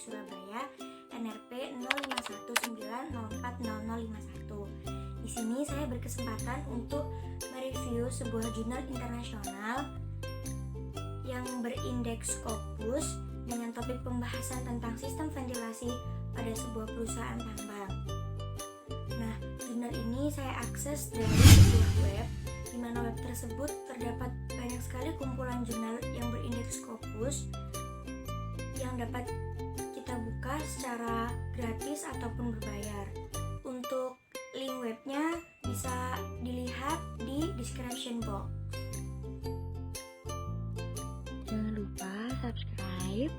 Surabaya, NRP 0519040051. Di sini saya berkesempatan untuk mereview sebuah jurnal internasional yang berindeks Scopus dengan topik pembahasan tentang sistem ventilasi pada sebuah perusahaan tambang. Nah, jurnal ini saya akses dari sebuah web, di mana web tersebut terdapat banyak sekali kumpulan jurnal yang berindeks Scopus yang dapat kita buka secara gratis ataupun berbayar. Untuk link webnya bisa dilihat di description box. Jangan lupa subscribe,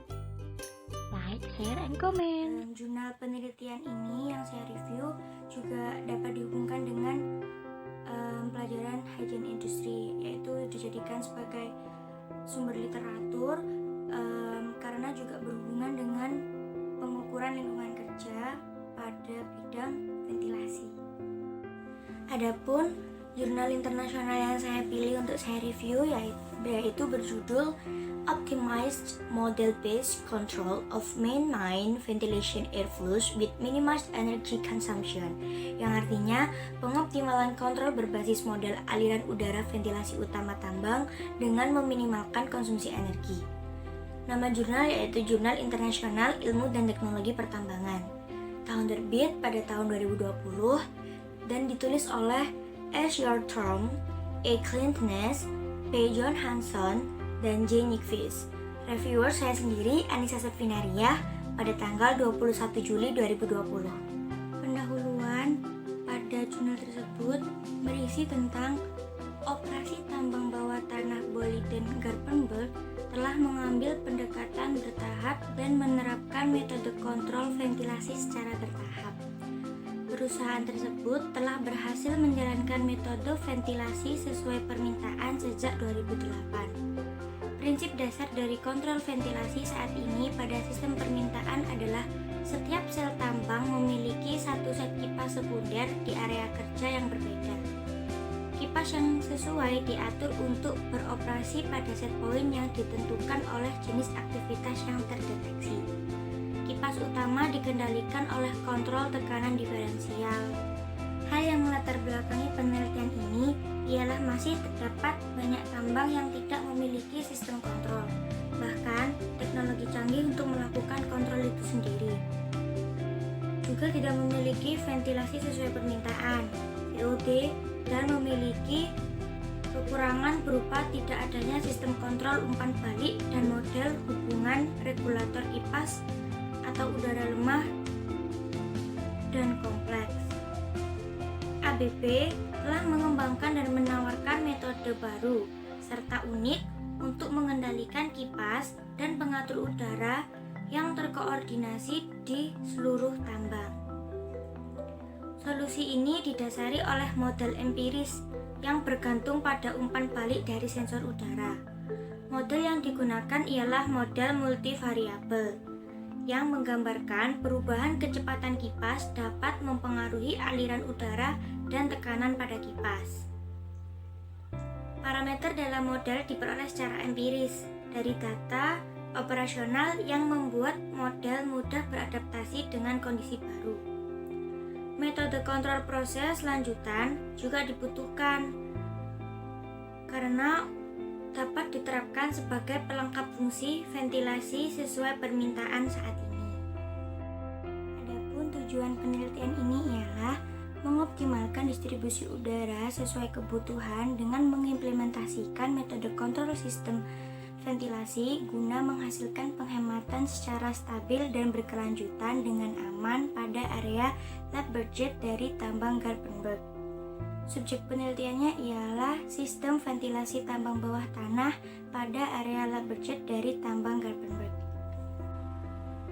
like, share, and comment. Jurnal penelitian ini yang saya review juga dapat dihubungkan dengan pelajaran hygiene industry, yaitu dijadikan sebagai sumber literatur karena juga berhubungan dengan pengukuran lingkungan kerja pada bidang ventilasi. Adapun jurnal internasional yang saya pilih untuk saya review yaitu berjudul Optimized Model-Based Control of Main Ventilation Airflows with Minimized Energy Consumption, yang artinya pengoptimalan kontrol berbasis model aliran udara ventilasi utama tambang dengan meminimalkan konsumsi energi. Nama jurnal yaitu Jurnal Internasional Ilmu dan Teknologi Pertambangan. Tahun terbit pada tahun 2020 dan ditulis oleh S. Yartrom, A. Clintness, P. John Hanson, dan J. Nyquist. Reviewer saya sendiri, Anissa Septinaria, pada tanggal 21 Juli 2020. Pendahuluan pada jurnal tersebut berisi tentang operasi tambang bawah tanah Boliden Garpenberg telah mengambil pendekatan bertahap dan menerapkan metode kontrol ventilasi secara bertahap. Perusahaan tersebut telah berhasil menjalankan metode ventilasi sesuai permintaan sejak 2008. Prinsip dasar dari kontrol ventilasi saat ini pada sistem permintaan adalah setiap sel tambang memiliki satu set kipas sekunder di area kerja yang berbeda. Kipas yang sesuai diatur untuk beroperasi pada set point yang ditentukan oleh jenis aktivitas yang terdeteksi. Kipas utama dikendalikan oleh kontrol tekanan diferensial. Hal yang melatar belakangi penelitian ini ialah masih terdapat banyak tambang yang tidak memiliki sistem kontrol, bahkan teknologi canggih untuk melakukan kontrol itu sendiri. Juga tidak memiliki ventilasi sesuai permintaan, VOD, dan memiliki kekurangan berupa tidak adanya sistem kontrol umpan balik dan model hubungan regulator kipas atau udara lemah dan kompleks. ABB telah mengembangkan dan menawarkan metode baru serta unik untuk mengendalikan kipas dan pengatur udara yang terkoordinasi di seluruh tambang. Solusi ini didasari oleh model empiris yang bergantung pada umpan balik dari sensor udara. Model yang digunakan ialah model multivariabel yang menggambarkan perubahan kecepatan kipas dapat mempengaruhi aliran udara dan tekanan pada kipas. Parameter dalam model diperoleh secara empiris dari data operasional yang membuat model mudah beradaptasi dengan kondisi baru. Metode kontrol proses lanjutan juga dibutuhkan karena dapat diterapkan sebagai pelengkap fungsi ventilasi sesuai permintaan saat ini. Adapun tujuan penelitian ini ialah mengoptimalkan distribusi udara sesuai kebutuhan dengan mengimplementasikan metode kontrol sistem ventilasi guna menghasilkan penghematan secara stabil dan berkelanjutan dengan aman pada area lab budget dari tambang Garpenberg. Subjek penelitiannya ialah sistem ventilasi tambang bawah tanah pada area lab budget dari tambang Garpenberg.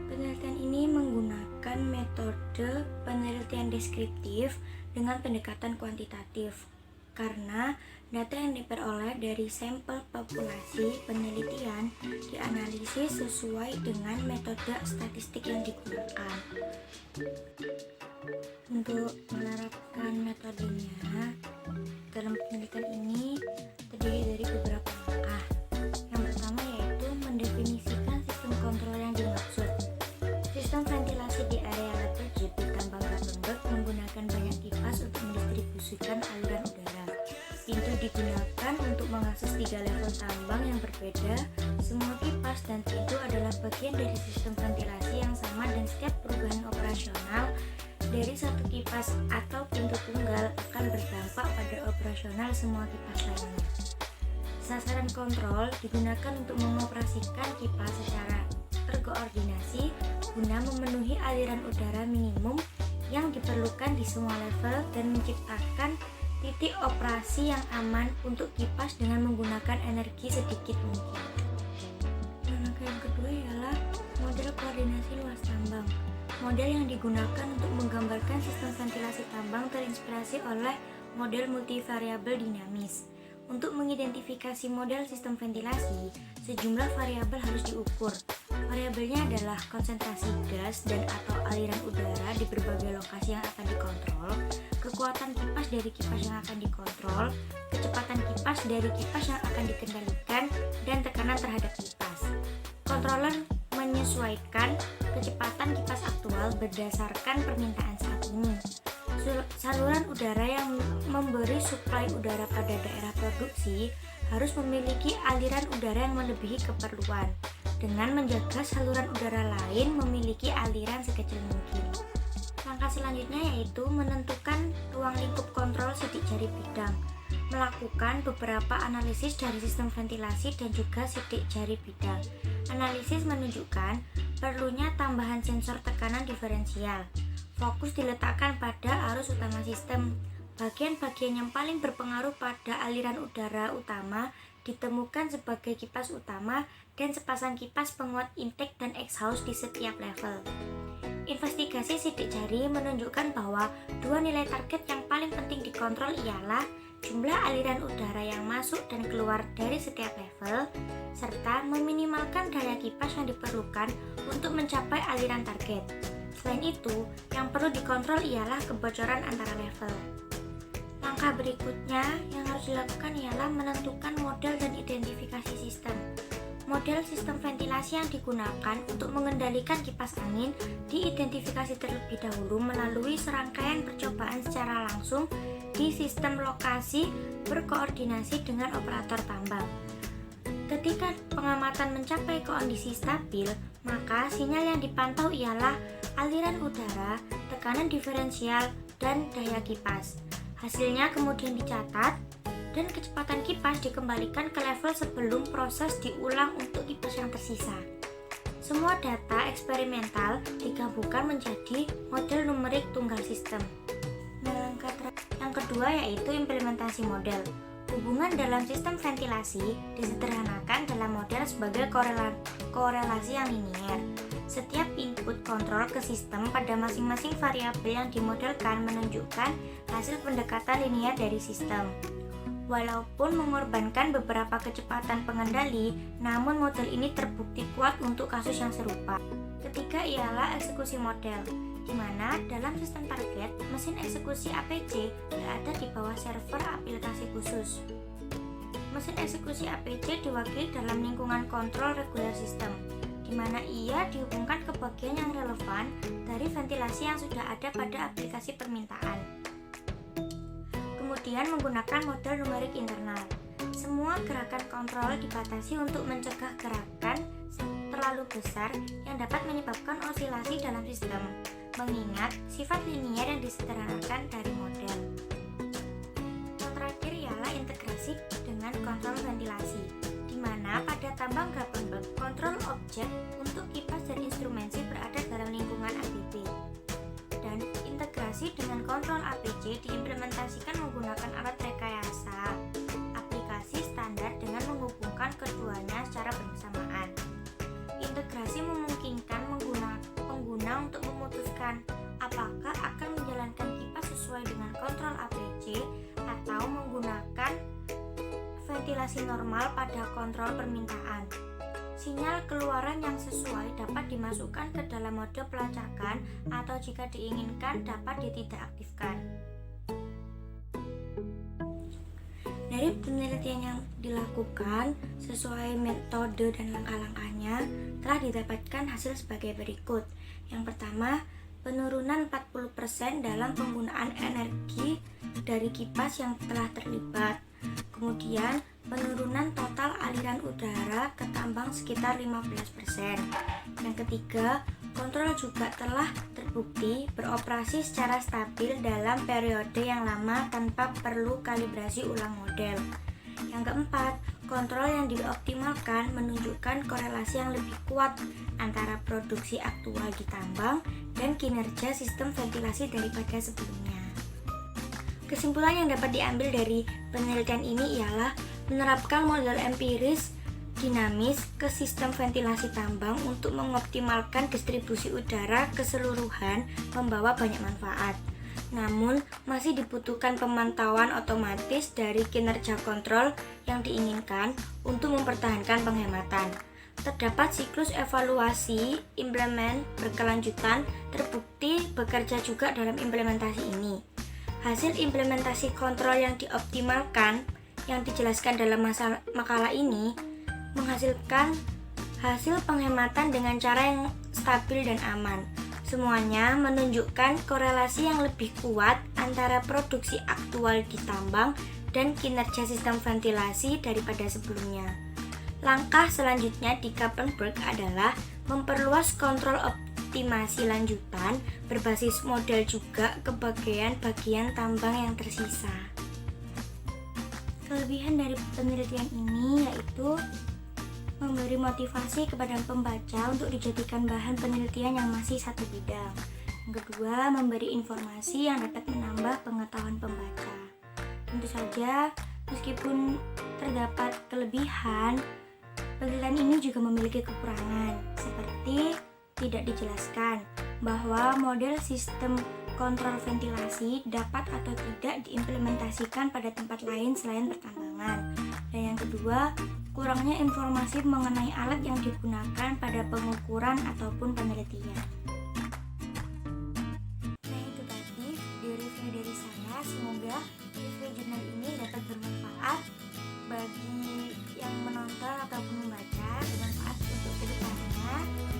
Penelitian ini menggunakan metode penelitian deskriptif dengan pendekatan kuantitatif karena data yang diperoleh dari sampel populasi penelitian dianalisis sesuai dengan metode statistik yang digunakan. Untuk menerapkan metodenya dalam penelitian ini terdiri dari beberapa langkah. Yang pertama yaitu mendefinisikan sistem kontrol yang dimaksud. digunakan untuk mengakses 3 level tambang yang berbeda. Semua kipas dan pintu adalah bagian dari sistem ventilasi yang sama dan setiap perubahan operasional dari satu kipas atau pintu tunggal akan berdampak pada operasional semua kipas lainnya. Sasaran kontrol digunakan untuk mengoperasikan kipas secara terkoordinasi guna memenuhi aliran udara minimum yang diperlukan di semua level dan menciptakan titik operasi yang aman untuk kipas dengan menggunakan energi sedikit mungkin. Langkah yang kedua ialah model koordinasi luas tambang. Model yang digunakan untuk menggambarkan sistem ventilasi tambang terinspirasi oleh model multivariabel dinamis. Untuk mengidentifikasi model sistem ventilasi, sejumlah variabel harus diukur. Variabelnya adalah konsentrasi gas dan atau aliran udara di berbagai lokasi yang akan dikontrol, kekuatan kipas dari kipas yang akan dikontrol, kecepatan kipas dari kipas yang akan dikendalikan, dan tekanan terhadap kipas. Controller menyesuaikan kecepatan kipas aktual berdasarkan permintaan saat ini. Saluran udara yang memberi suplai udara pada daerah produksi harus memiliki aliran udara yang melebihi keperluan, dengan menjaga saluran udara lain memiliki aliran sekecil mungkin. Langkah selanjutnya yaitu menentukan ruang lingkup kontrol sidik jari bidang, melakukan beberapa analisis dari sistem ventilasi dan juga sidik jari bidang. Analisis menunjukkan perlunya tambahan sensor tekanan diferensial. Fokus diletakkan pada arus utama sistem. Bagian-bagian yang paling berpengaruh pada aliran udara utama ditemukan sebagai kipas utama dan sepasang kipas penguat intake dan exhaust di setiap level. Investigasi sidik jari menunjukkan bahwa dua nilai target yang paling penting dikontrol ialah jumlah aliran udara yang masuk dan keluar dari setiap level, serta meminimalkan daya kipas yang diperlukan untuk mencapai aliran target. Selain itu, yang perlu dikontrol ialah kebocoran antara level. Langkah berikutnya yang harus dilakukan ialah menentukan model dan identifikasi sistem. Model sistem ventilasi yang digunakan untuk mengendalikan kipas angin diidentifikasi terlebih dahulu melalui serangkaian percobaan secara langsung di sistem lokasi berkoordinasi dengan operator tambang. Ketika pengamatan mencapai kondisi stabil, maka sinyal yang dipantau ialah aliran udara, tekanan diferensial, dan daya kipas. Hasilnya kemudian dicatat dan kecepatan kipas dikembalikan ke level sebelum proses diulang untuk kipas yang tersisa. Semua data eksperimental digabungkan menjadi model numerik tunggal sistem. Langkah yang kedua yaitu implementasi model. Hubungan dalam sistem ventilasi disederhanakan dalam model sebagai korelasi yang linier. Setiap input kontrol ke sistem pada masing-masing variabel yang dimodelkan menunjukkan hasil pendekatan linier dari sistem. Walaupun mengorbankan beberapa kecepatan pengendali, namun model ini terbukti kuat untuk kasus yang serupa. Ketiga ialah eksekusi model, di mana dalam sistem target, mesin eksekusi APC berada di bawah server aplikasi khusus. Mesin eksekusi APC diwakili dalam lingkungan kontrol regular system, di mana ia dihubungkan ke bagian yang relevan dari ventilasi yang sudah ada pada aplikasi permintaan. Kemudian menggunakan model numerik internal. Semua gerakan kontrol dibatasi untuk mencegah gerakan terlalu besar yang dapat menyebabkan osilasi dalam sistem, mengingat sifat linier yang disederhanakan dari model. Yang terakhir ialah integrasi dengan kontrol ventilasi, di mana pada tambang Grabenberg kontrol objek untuk kipas dan instrumensi berada dalam lingkungan ABB, dan integrasi dengan kontrol APC diimplementasikan menggunakan alat rekayasa aplikasi standar dengan menghubungkan keduanya secara bersamaan. Integrasi memungkinkan pengguna untuk memutuskan apakah akan menjalankan kipas sesuai dengan kontrol APC atau menggunakan ventilasi normal pada kontrol permintaan. Sinyal keluaran yang sesuai dapat dimasukkan ke dalam mode pelacakan atau jika diinginkan dapat ditidakaktifkan. Dari penelitian yang dilakukan sesuai metode dan langkah-langkahnya telah didapatkan hasil sebagai berikut. Yang pertama, penurunan 40% dalam penggunaan energi dari kipas yang telah terlibat. Kemudian, penurunan total aliran udara ke tambang sekitar 15%. Yang ketiga, kontrol juga telah terbukti beroperasi secara stabil dalam periode yang lama tanpa perlu kalibrasi ulang model. Yang keempat, kontrol yang dioptimalkan menunjukkan korelasi yang lebih kuat antara produksi aktual di tambang dan kinerja sistem ventilasi daripada sebelumnya. Kesimpulan yang dapat diambil dari penelitian ini ialah menerapkan model empiris dinamis ke sistem ventilasi tambang untuk mengoptimalkan distribusi udara keseluruhan membawa banyak manfaat. Namun, masih dibutuhkan pemantauan otomatis dari kinerja kontrol yang diinginkan untuk mempertahankan penghematan. Terdapat siklus evaluasi implement berkelanjutan terbukti bekerja juga dalam implementasi ini. Hasil implementasi kontrol yang dioptimalkan yang dijelaskan dalam makalah ini menghasilkan hasil penghematan dengan cara yang stabil dan aman. Semuanya menunjukkan korelasi yang lebih kuat antara produksi aktual di tambang dan kinerja sistem ventilasi daripada sebelumnya. Langkah selanjutnya di Kappenberg adalah memperluas kontrol optimasi lanjutan berbasis model juga ke bagian-bagian tambang yang tersisa. Kelebihan dari penelitian ini yaitu memberi motivasi kepada pembaca untuk dijadikan bahan penelitian yang masih satu bidang. Yang kedua, memberi informasi yang dapat menambah pengetahuan pembaca. Tentu saja, meskipun terdapat kelebihan, penelitian ini juga memiliki kekurangan, seperti tidak dijelaskan bahwa model sistem kontrol ventilasi dapat atau tidak diimplementasikan pada tempat lain selain pertambangan. Dan yang kedua, kurangnya informasi mengenai alat yang digunakan pada pengukuran ataupun penelitian. Nah, itu tadi di review dari saya. Semoga review jurnal ini dapat bermanfaat bagi yang menonton ataupun membaca, bermanfaat untuk kedepannya.